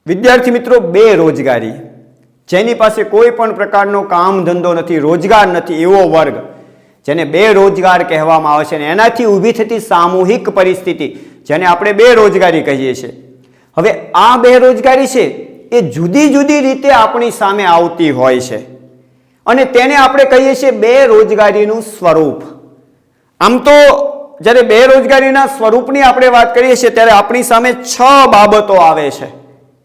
વિદ્યાર્થી મિત્રો, બેરોજગારી, જેની પાસે કોઈ પણ પ્રકારનો કામ ધંધો નથી, રોજગાર નથી, એવો વર્ગ જેને બેરોજગાર કહેવામાં આવે છે અને એનાથી ઊભી થતી સામૂહિક પરિસ્થિતિ જેને આપણે બેરોજગારી કહીએ છીએ. હવે આ બેરોજગારી છે એ જુદી જુદી રીતે આપણી સામે આવતી હોય છે અને તેને આપણે કહીએ છીએ બેરોજગારીનું સ્વરૂપ. આમ તો જ્યારે બેરોજગારીના સ્વરૂપની આપણે વાત કરીએ છીએ ત્યારે આપણી સામે 6 બાબતો આવે છે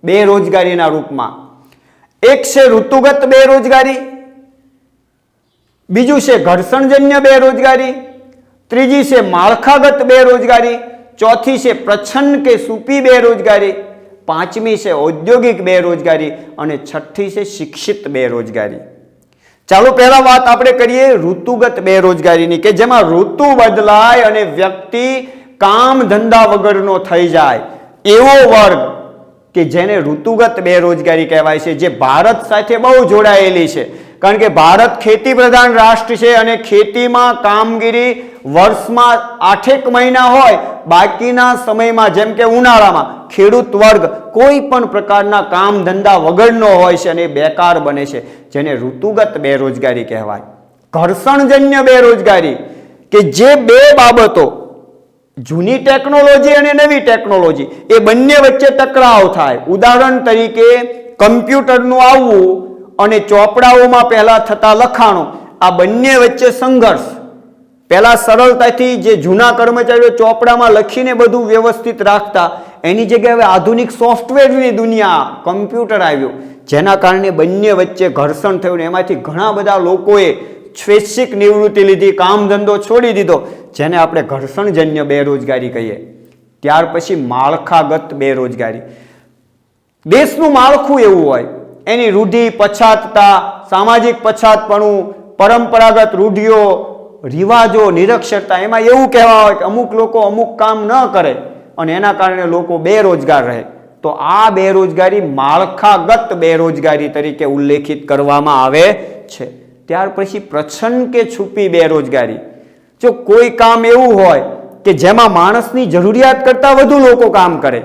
બેરોજગારીના રૂપમાં. એક છે ઋતુગત બેરોજગારી, બીજું છે ઘર્ષણજન્ય બેરોજગારી, ત્રીજી છે માળખાગત બેરોજગારી, ચોથી છે પ્રચ્છન્ન કે સૂપી બેરોજગારી, પાંચમી છે ઔદ્યોગિક બેરોજગારી અને છઠ્ઠી છે શિક્ષિત બેરોજગારી. ચાલો પહેલા વાત આપણે કરીએ ઋતુગત બેરોજગારીની, કે જેમાં ઋતુ બદલાય અને વ્યક્તિ કામ ધંધા વગરનો થઈ જાય એવો વર્ગ કે જેને ઋતુગત બેરોજગારી કહેવાય છે, જે ભારત સાથે બહુ જોડાયેલી છે. કારણ કે ભારત ખેતી પ્રધાન રાષ્ટ્ર છે અને ખેતીમાં કામગીરી વર્ષમાં 8 મહિના હોય, બાકીના સમયમાં જેમ કે ઉનાળામાં ખેડૂત વર્ગ કોઈ પણ પ્રકારના કામ ધંધા વગરનો હોય છે અને બેકાર બને છે, જેને ઋતુગત બેરોજગારી કહેવાય. ઘર્ષણજન્ય બેરોજગારી, કે જે બે બાબતો જૂની ટેકનોલોજી અને નવી ટેકનોલોજી એ બંને વચ્ચે ટકરાવ થાય. ઉદાહરણ તરીકે કમ્પ્યુટરનું આવવું અને ચોપડાઓમાં પહેલા થતા લખાણો, આ બંને વચ્ચે સંઘર્ષ. પહેલા સરળતાથી જે જૂના કર્મચારીઓ ચોપડામાં લખીને બધું વ્યવસ્થિત રાખતા, એની જગ્યાએ હવે આધુનિક સોફ્ટવેરની દુનિયા, કમ્પ્યુટર આવ્યું, જેના કારણે બંને વચ્ચે ઘર્ષણ થયું ને એમાંથી ઘણા બધા લોકોએ સ્વૈચ્છિક નિવૃત્તિ લીધી, કામ ધંધો છોડી દીધો, જેને આપણે ઘર્ષણજન્ય બેરોજગારી કહીએ. ત્યાર પછી માળખાગત બેરોજગારી. દેશનું માળખું એવું હોય, એની રૂઢિ પછાતતા, સામાજિક પછાતપણું, પરંપરાગત રૂઢિઓ, રિવાજો, નિરક્ષરતા, એમાં એવું કહેવા હોય કે અમુક લોકો અમુક કામ ન કરે અને એના કારણે લોકો બેરોજગાર રહે. તો આ બેરોજગારી માળખાગત બેરોજગારી તરીકે ઉલ્લેખિત કરવામાં આવે છે. ત્યાર પછી પ્રચ્છન્ન કે છુપી બેરોજગારી. જો કોઈ કામ એવું હોય કે જેમાં માણસની જરૂરિયાત કરતાં વધુ લોકો કામ કરે,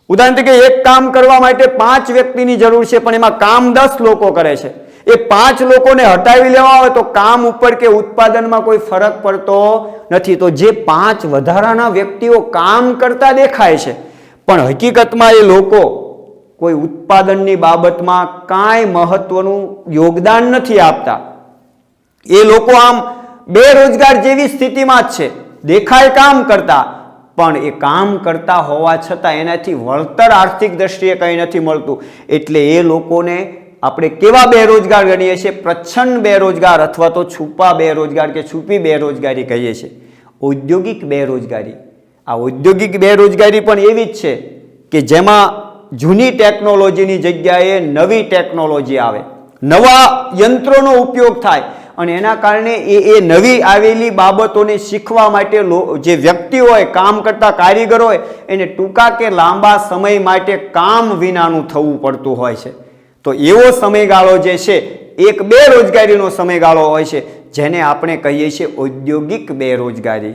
ઉદાહરણ તરીકે એક કામ કરવા માટે 5 વ્યક્તિની જરૂર છે પણ એમાં કામ 10 લોકો કરે છે, એ 5 લોકોને હટાવી લેવા હોય તો કામ ઉપર કે ઉત્પાદનમાં કોઈ ફરક પડતો નથી. તો જે 5 વધારાના વ્યક્તિઓ કામ કરતા દેખાય છે પણ હકીકતમાં એ લોકો કોઈ ઉત્પાદનની બાબતમાં કાંઈ મહત્વનું યોગદાન નથી આપતા. એ લોકો આમ બેરોજગાર જેવી સ્થિતિમાં જ છે, દેખાય કામ કરતા, પણ એ કામ કરતા હોવા છતાં એનાથી વળતર આર્થિક દ્રષ્ટિએ કંઈ નથી મળતું. એટલે એ લોકોને આપણે કેવા બેરોજગાર ગણીએ છીએ? પ્રચ્છન્ન બેરોજગાર અથવા તો છુપા બેરોજગાર કે છુપી બેરોજગારી કહીએ છીએ. ઔદ્યોગિક બેરોજગારી. આ ઔદ્યોગિક બેરોજગારી પણ એવી જ છે કે જેમાં જૂની ટેકનોલોજીની જગ્યાએ નવી ટેકનોલોજી આવે, નવા યંત્રોનો ઉપયોગ થાય અને એના કારણે એ નવી આવેલી બાબતોને શીખવા માટે જે વ્યક્તિ હોય, કામ કરતા કારીગર હોય, એને ટૂંકા કે લાંબા સમય માટે કામ વિનાનું થવું પડતું હોય છે. તો એવો સમયગાળો જે છે એક બેરોજગારીનો સમયગાળો હોય છે, જેને આપણે કહીએ છીએ ઔદ્યોગિક બેરોજગારી.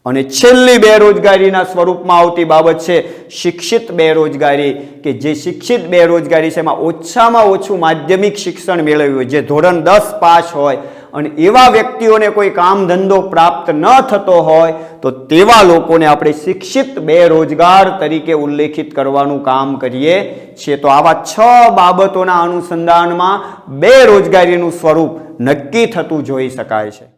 અને છેલ્લી બેરોજગારીના સ્વરૂપમાં આવતી બાબત છે શિક્ષિત બેરોજગારી, કે જે શિક્ષિત બેરોજગારી છે એમાં ઓછામાં ઓછું માધ્યમિક શિક્ષણ મેળવ્યું હોય, જે ધોરણ 10 પાસ હોય અને એવા વ્યક્તિઓને કોઈ કામ ધંધો પ્રાપ્ત ન થતો હોય તો તેવા લોકોને આપણે શિક્ષિત બેરોજગાર તરીકે ઉલ્લેખિત કરવાનું કામ કરીએ છીએ. તો આવા 6 બાબતોના અનુસંધાનમાં બેરોજગારીનું સ્વરૂપ નક્કી થતું જોઈ શકાય છે.